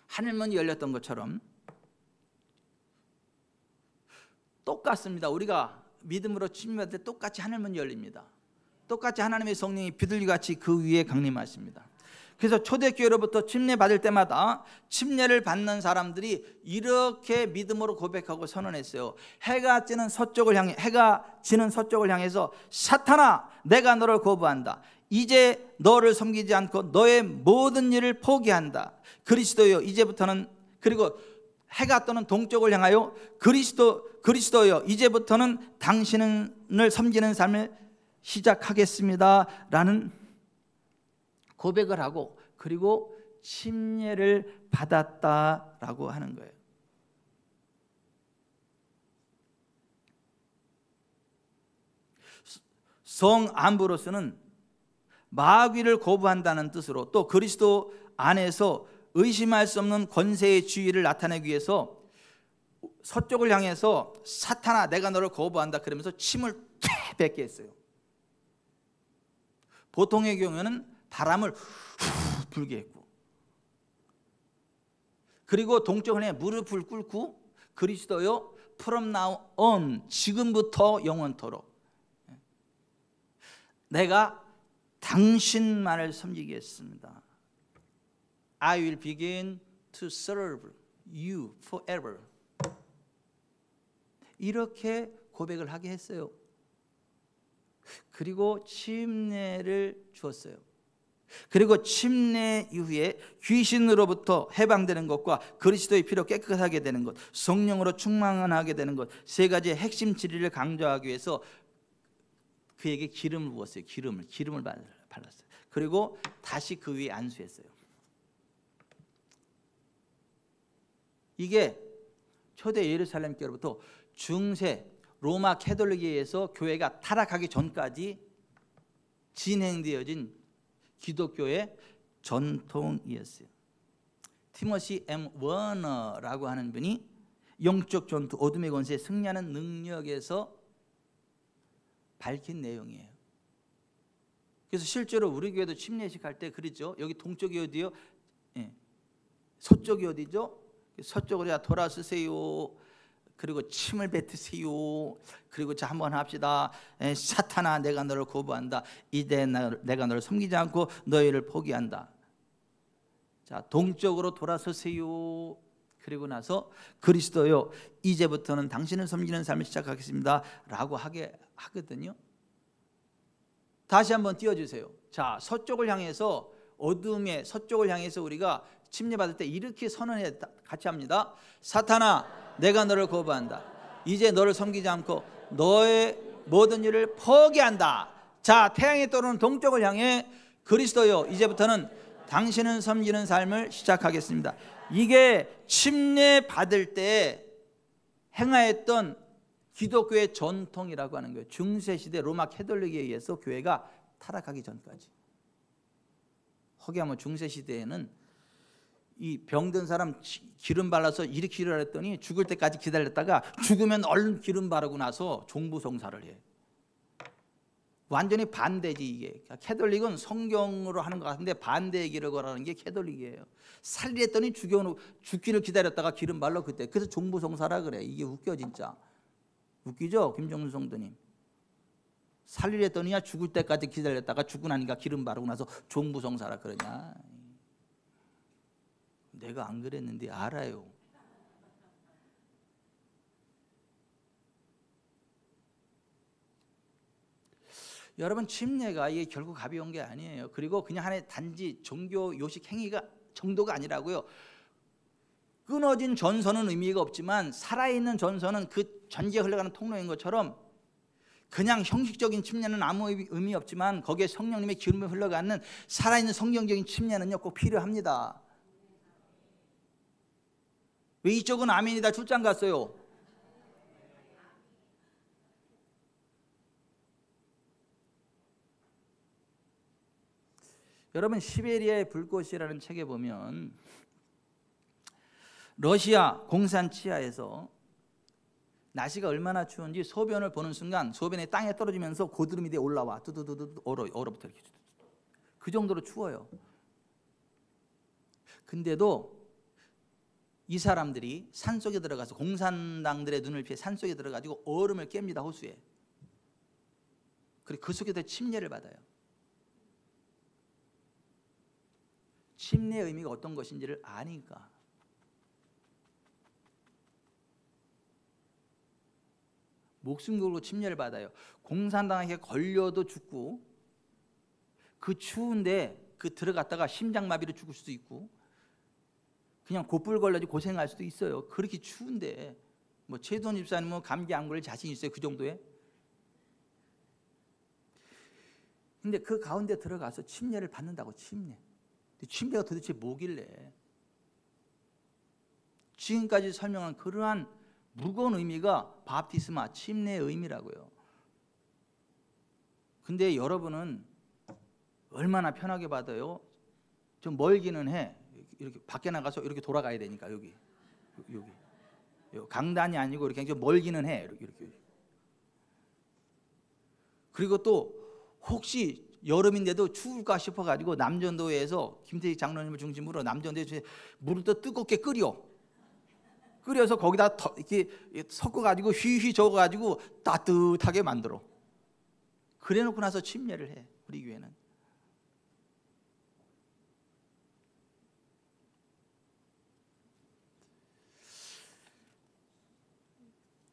하늘문이 열렸던 것처럼 똑같습니다. 우리가 믿음으로 침례 받을 때 똑같이 하늘문이 열립니다. 똑같이 하나님의 성령이 비둘기같이 그 위에 강림하십니다. 그래서 초대교회로부터 침례 받을 때마다 침례를 받는 사람들이 이렇게 믿음으로 고백하고 선언했어요. 해가 지는 서쪽을 향해서 사탄아 내가 너를 거부한다. 이제 너를 섬기지 않고 너의 모든 일을 포기한다. 그리스도여 이제부터는, 그리고 해가 떠는 동쪽을 향하여 그리스도여 이제부터는 당신을 섬기는 삶을 시작하겠습니다 라는 고백을 하고 그리고 침례를 받았다라고 하는 거예요. 성 암브로스는 마귀를 거부한다는 뜻으로 또 그리스도 안에서 의심할 수 없는 권세의 주의를 나타내기 위해서 서쪽을 향해서 사탄아 내가 너를 거부한다 그러면서 침을 퇴 뱉게 했어요. 보통의 경우에는 바람을 후 불게 했고, 그리고 동쪽을 향해 무릎을 꿇고 그리스도여 from now on 지금부터 영원토록 내가 당신만을 섬기겠습니다. I will begin to serve you forever. 이렇게 고백을 하게 했어요. 그리고 침례를 주었어요. 그리고 침례 이후에 귀신으로부터 해방되는 것과 그리스도의 피로 깨끗하게 되는 것, 성령으로 충만하게 되는 것, 세 가지의 핵심 진리를 강조하기 위해서 그에게 기름을 부었어요. 기름을 발랐어요. 그리고 다시 그 위에 안수했어요. 이게 초대 예루살렘 교회로부터 중세 로마 캐톨릭에 의해서 교회가 타락하기 전까지 진행되어진 기독교의 전통이었어요. 티모시 M. 워너라고 하는 분이 영적 전투, 어둠의 권세에 승리하는 능력에서 밝힌 내용이에요. 그래서 실제로 우리 교회도 침례식 할 때 그러죠. 여기 동쪽이 어디요? 서쪽이 어디죠? 서쪽으로 돌아서세요. 그리고 침을 뱉으세요. 그리고 자 한번 합시다. 사탄아 내가 너를 거부한다. 이제 내가 너를 섬기지 않고 너희를 포기한다. 자 동쪽으로 돌아서세요. 그리고 나서 그리스도요 이제부터는 당신을 섬기는 삶을 시작하겠습니다 라고 하거든요. 다시 한번 띄워주세요. 자 서쪽을 향해서, 어둠의 서쪽을 향해서 우리가 침례 받을 때 이렇게 선언해 같이 합니다. 사탄아 내가 너를 거부한다. 이제 너를 섬기지 않고 너의 모든 일을 포기한다. 자 태양이 떠오르는 동쪽을 향해 그리스도요 이제부터는 당신은 섬기는 삶을 시작하겠습니다. 이게 침례 받을 때 행하였던 기독교의 전통이라고 하는 거예요. 중세시대 로마 캐톨릭에 의해서 교회가 타락하기 전까지 허기하면 중세 시대에는 이 병든 사람 기름 발라서 일으키려 했더니 죽을 때까지 기다렸다가 죽으면 얼른 기름 바르고 나서 종부성사를 해. 완전히 반대지 이게. 캐톨릭은 성경으로 하는 것 같은데 반대의 길을 걸어가는 게 캐톨릭이에요. 살리랬더니 죽기를 기다렸다가 기름 발라 그때. 그래서 종부성사라 그래. 이게 웃겨 진짜. 웃기죠 김정수 성도님. 살리랬더니야 죽을 때까지 기다렸다가 죽고 나니까 기름 바르고 나서 종부성사라 그러냐. 내가 안 그랬는데 알아요. 여러분 침례가 이게 결국 가벼운 게 아니에요. 그리고 그냥 하나의 단지 종교 요식 행위가 정도가 아니라고요. 끊어진 전선은 의미가 없지만 살아있는 전선은 그 전기에 흘러가는 통로인 것처럼 그냥 형식적인 침례는 아무 의미 없지만 거기에 성령님의 기름이 흘러가는 살아있는 성경적인 침례는요 꼭 필요합니다. 왜 이쪽은 아멘이다 출장 갔어요? 여러분 시베리아의 불꽃이라는 책에 보면 러시아 공산 치하에서 날씨가 얼마나 추운지 소변을 보는 순간 소변이 땅에 떨어지면서 고드름이 돼 올라와 뚜두두두 얼어붙어 이렇게 그 정도로 추워요. 근데도 이 사람들이 산속에 들어가서 공산당들의 눈을 피해 산속에 들어가지고 얼음을 깹니다. 호수에. 그리고 그 속에서 침례를 받아요. 침례의 의미가 어떤 것인지를 아니까. 목숨 걸고 침례를 받아요. 공산당에게 걸려도 죽고 그 추운데 그 들어갔다가 심장마비로 죽을 수도 있고 그냥 곧불 걸려서 고생할 수도 있어요. 그렇게 추운데 뭐 최도원 집사님은 감기 안 걸릴 자신 있어요? 그 정도에? 근데 그 가운데 들어가서 침례를 받는다고. 침례가 도대체 뭐길래? 지금까지 설명한 그러한 무거운 의미가 바프티스마 침례의 의미라고요. 근데 여러분은 얼마나 편하게 받아요? 좀 멀기는 해. 이렇게 밖에 나가서 이렇게 돌아가야 되니까 여기 강단이 아니고 이렇게 좀 멀기는 해. 이렇게. 그리고 또 혹시 여름인데도 추울까 싶어가지고 남전도에서 김태희 장로님을 중심으로 남전도에 물을 또 뜨겁게 끓여서 거기다 이렇게 섞어가지고 휘휘 저어가지고 따뜻하게 만들어. 그래놓고 나서 침례를 해. 우리 교회는.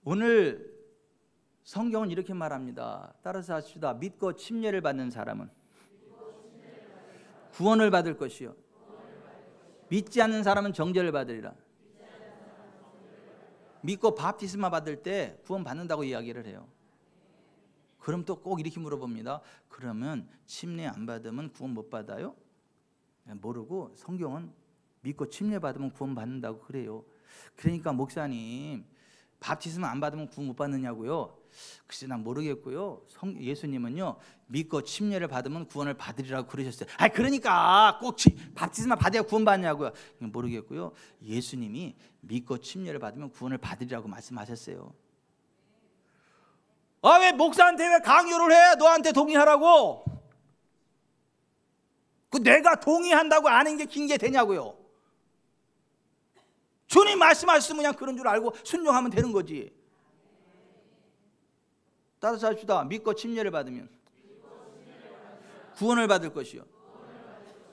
오늘 성경은 이렇게 말합니다. 따라서 하십시다. 믿고 침례를 받는 사람은 구원을 받을 것이요 믿지 않는 사람은 정죄를 받으리라. 믿고 바프티스마 받을 때 구원 받는다고 이야기를 해요. 그럼 또 꼭 이렇게 물어봅니다. 그러면 침례 안 받으면 구원 못 받아요? 모르고 성경은 믿고 침례 받으면 구원 받는다고 그래요. 그러니까 목사님 바프티스마 안 받으면 구원 못 받느냐고요? 글쎄 난 모르겠고요. 예수님은요 믿고 침례를 받으면 구원을 받으리라고 그러셨어요. 그러니까 꼭 바프티스마 받아야 구원 받냐고요? 모르겠고요. 예수님이 믿고 침례를 받으면 구원을 받으리라고 말씀하셨어요. 왜 목사한테 왜 강요를 해? 너한테 동의하라고. 내가 동의한다고 아는 게 긴 게 되냐고요. 주님 말씀하셨으면 그냥 그런 줄 알고 순종하면 되는 거지. 따라서 합시다. 믿고 침례를 받으면 구원을 받을 것이요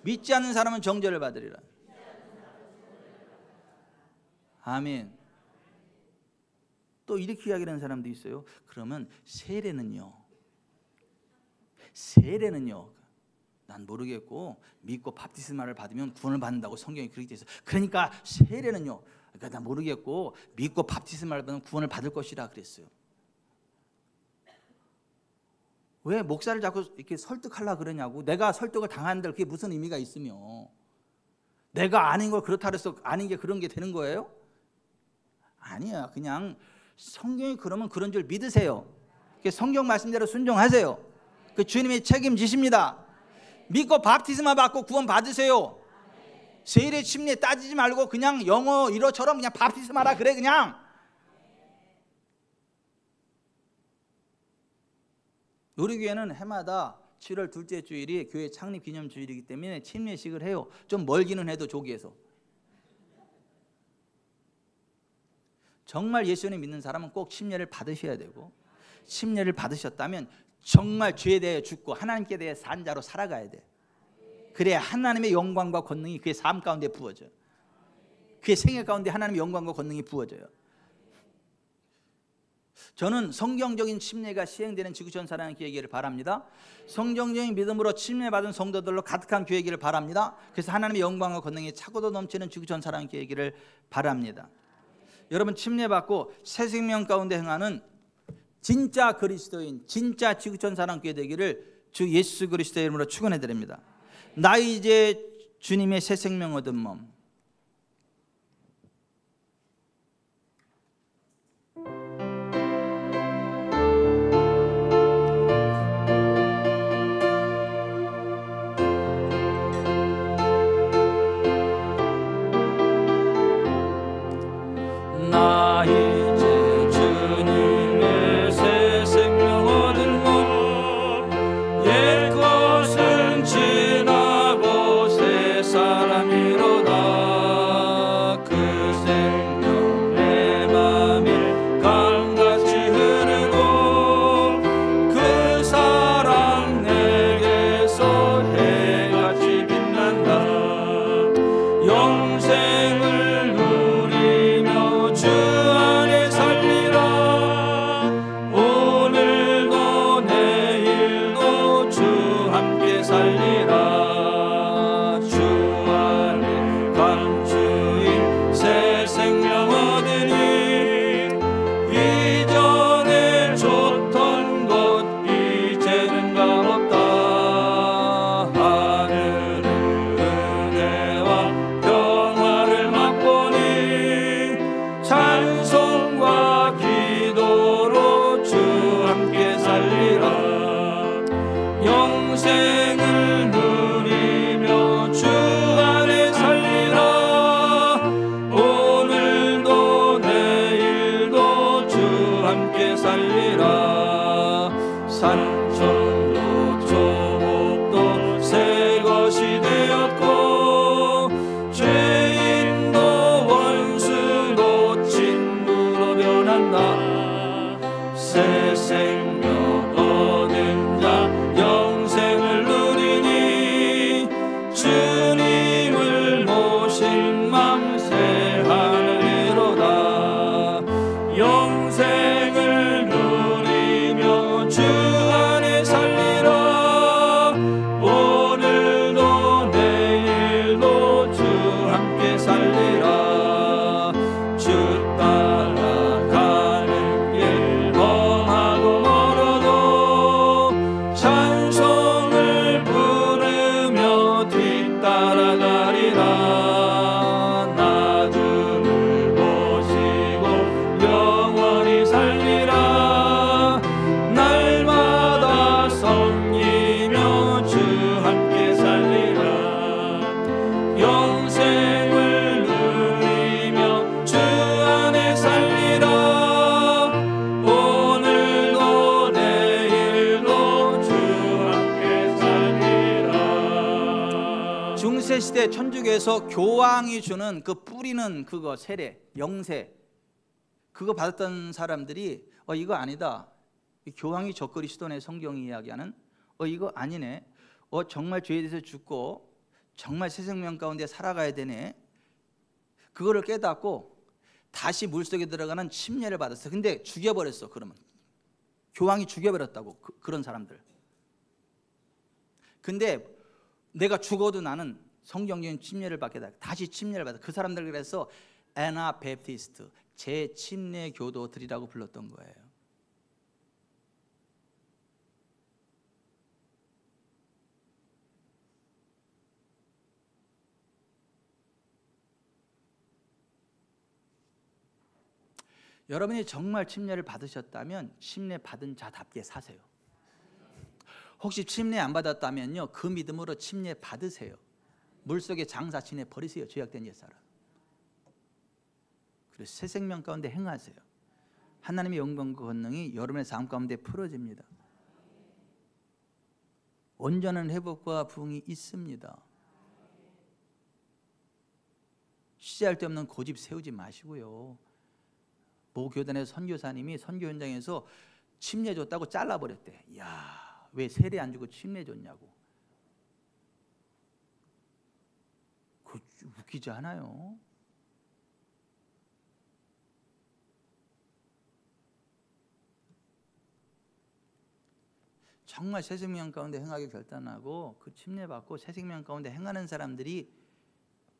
믿지 않는 사람은 정죄를 받으리라. 아멘. 또 이렇게 이야기하는 사람도 있어요. 그러면 세례는요 난 모르겠고 믿고 바프티스마를 받으면 구원을 받는다고 성경이 그렇게 돼 있어요. 그러니까 세례는요 난 모르겠고 믿고 바프티스마를 받으면 구원을 받을 것이라 그랬어요. 왜 목사를 자꾸 이렇게 설득하려고 그러냐고. 내가 설득을 당한들 그게 무슨 의미가 있으며 내가 아는 걸 그렇다 그래서 아는 게 그런 게 되는 거예요? 아니야. 그냥 성경이 그러면 그런 줄 믿으세요. 성경 말씀대로 순종하세요. 그 주님이 책임지십니다. 믿고 밥티스마 받고 구원 받으세요. 세례 침례 따지지 말고 그냥 영어 이러처럼 그냥 밥티스마라 그래. 그냥 우리 교회는 해마다 7월 둘째 주일이 교회 창립 기념 주일이기 때문에 침례식을 해요. 좀 멀기는 해도 조기에서. 정말 예수님 믿는 사람은 꼭 침례를 받으셔야 되고, 침례를 받으셨다면 정말 죄에 대해 죽고 하나님께 대해 산 자로 살아가야 돼. 그래야 하나님의 영광과 권능이 그의 삶 가운데 부어져요. 그의 생애 가운데 하나님의 영광과 권능이 부어져요. 저는 성경적인 침례가 시행되는 지구촌 사랑의 교회이기를 바랍니다. 성경적인 믿음으로 침례받은 성도들로 가득한 교회이기를 바랍니다. 그래서 하나님의 영광과 권능이 차고도 넘치는 지구촌 사랑의 교회이기를 바랍니다. 여러분, 침례받고 새 생명 가운데 행하는 진짜 그리스도인, 진짜 지구촌 사랑 교회 되기를 주 예수 그리스도의 이름으로 축원해 드립니다. 나 이제 주님의 새 생명 얻은 몸. 나 이제 주님의 새 생명 얻은 몸, 옛 것은 지나고 새 사람이로다. 그 생명 내 맘에 강같이 흐르고 그 사랑 내게서 해같이 빛난다. 영생을 누리며 주 안에 살리라. 오늘도 내일도 주 함께 살리라. 주 안에 감추인 새 생명 얻으니 이전에 줬던 것 이제는 값없다. 하늘의 은혜와 평화를 맛보니 찬송과 기도로 주 함께 살리라. 영생을 누리며 주 안에 살리라. 오늘도 내일도 주 함께 살리라. 산천도 조목도 새 것이 되었고 죄인도 원수도 친구로 변한다. 새 생명 얻은 자 영생을 누리니 주님을 모신 맘 새 하늘이로다. 영생을 누리며 주 안에 살리라. 오늘도 내일도 주 함께 살리라. 주 따라가는 길 험하고 멀어도 찬송을 부르며 뒤따라가리라. 나 주를 모시고 영원히 살리라. 날마다 섬기며 주 함께 살리라. 영생을 누리며 주 안에 살리라. 오늘도 내일도 주 함께 살리라. 중세시대 천주교에서 교황이 주는 그 뿌리는 그거 세례, 영세, 그거 받았던 사람들이 이거 아니다. 교황이 적그리스도네. 성경이 이야기하는 이거 아니네. 정말 죄에 대해서 죽고 정말 새 생명 가운데 살아가야 되네. 그거를 깨닫고 다시 물속에 들어가는 침례를 받았어. 근데 죽여버렸어. 그러면 교황이 죽여버렸다고. 그런 사람들. 근데 내가 죽어도 나는 성경적인 침례를 받게 돼. 다시 침례를 받아. 그 사람들 그래서 애나베프티스트, 재침례 교도들이라고 불렀던 거예요. 여러분이 정말 침례를 받으셨다면 침례 받은 자답게 사세요. 혹시 침례 안 받았다면요, 그 믿음으로 침례 받으세요. 물속에 장사 지내 버리세요. 죄악된 옛사람. 그래서 새 생명 가운데 행하세요. 하나님의 영광과 권능이 여러분의 삶 가운데 풀어집니다. 온전한 회복과 부흥이 있습니다. 시잘데없는 고집 세우지 마시고요. 모 교단의 선교사님이 선교 현장에서 침례 줬다고 잘라버렸대. 이야, 왜 세례 안 주고 침례 줬냐고. 그 웃기지 않아요? 정말 새 생명 가운데 행하기 결단하고 그 침례 받고 새 생명 가운데 행하는 사람들이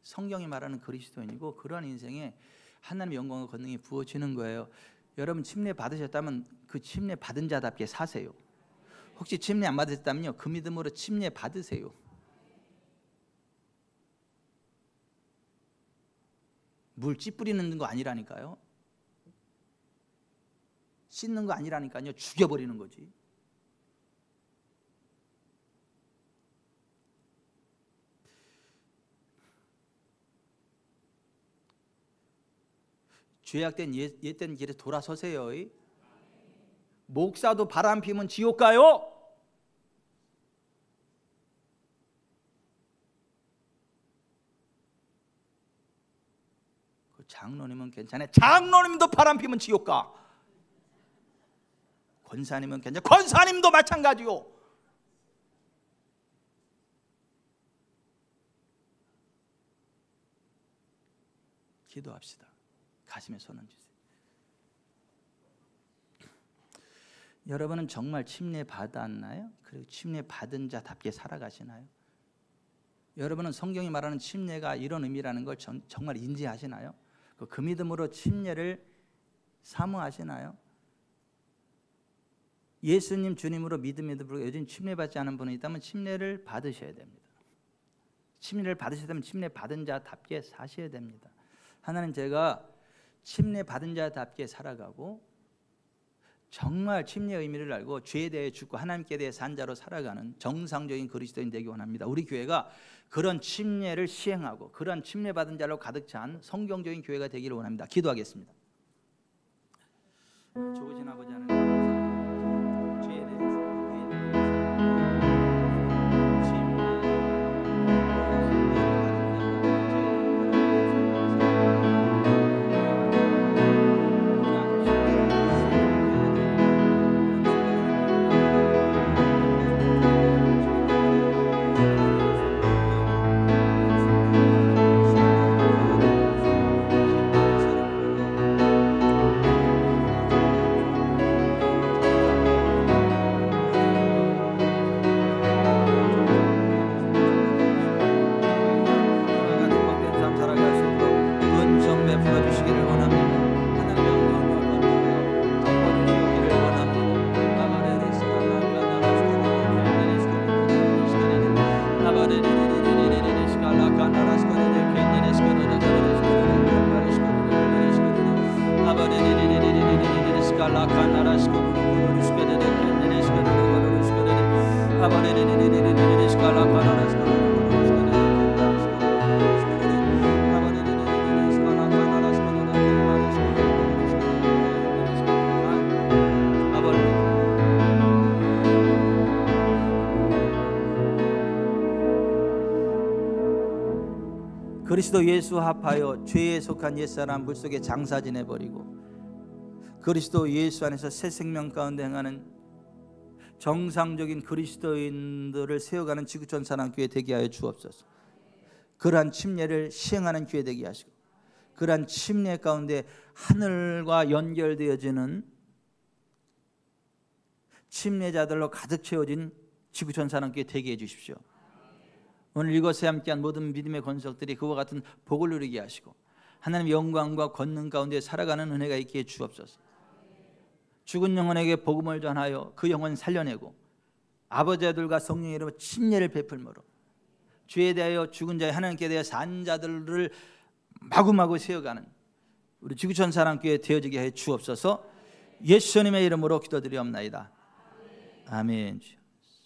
성경이 말하는 그리스도인이고, 그러한 인생에 하나님의 영광과 권능이 부어지는 거예요. 여러분 침례 받으셨다면 그 침례 받은 자답게 사세요. 혹시 침례 안 받으셨다면요, 그 믿음으로 침례 받으세요. 물 찌뿌리는 거 아니라니까요. 씻는 거 아니라니까요. 죽여버리는 거지. 죄악된 옛된 길에 돌아서세요. 목사도 바람 피면 지옥 가요. 그 장로님은 괜찮아요. 장로님도 바람 피면 지옥 가. 권사님은 괜찮아요. 권사님도 마찬가지요. 기도합시다. 가슴에 손 얹으세요. 여러분은 정말 침례 받았나요? 그리고 침례 받은 자답게 살아가시나요? 여러분은 성경이 말하는 침례가 이런 의미라는 걸 정말 인지하시나요? 그 믿음으로 침례를 사모하시나요? 예수님 주님으로 믿음에도 불구하고 요즘 침례 받지 않은 분이 있다면 침례를 받으셔야 됩니다. 침례를 받으셔야 되면 침례 받은 자답게 사셔야 됩니다. 하나님, 제가 침례 받은 자답게 살아가고 정말 침례의 의미를 알고 죄에 대해 죽고 하나님께 대해 산 자로 살아가는 정상적인 그리스도인 되기 원합니다. 우리 교회가 그런 침례를 시행하고 그런 침례 받은 자로 가득 찬 성경적인 교회가 되기를 원합니다. 기도하겠습니다. 좋으신 아버지 하나님, 죄에 대해서 그리스도 예수 합하여 죄에 속한 옛사람 물속에 장사 지내버리고 그리스도 예수 안에서 새 생명 가운데 행하는 정상적인 그리스도인들을 세워가는 지구촌 사랑교회 되게 하여 주옵소서. 그러한 침례를 시행하는 교회 되게 하시고 그러한 침례 가운데 하늘과 연결되어지는 침례자들로 가득 채워진 지구촌 사랑교회 되게 해 주십시오. 오늘 이곳에 함께한 모든 믿음의 권속들이 그와 같은 복을 누리게 하시고 하나님의 영광과 권능 가운데 살아가는 은혜가 있게 해 주옵소서. 죽은 영혼에게 복음을 전하여 그 영혼 살려내고 아버지 아들과 성령의 이름으로 침례를 베풀므로 죄에 대하여 죽은 자의 하나님께 대하여 산 자들을 마구마구 세워가는 우리 지구촌 사랑교회 되어지게 해 주옵소서. 예수님의 이름으로 기도드리옵나이다. 아멘.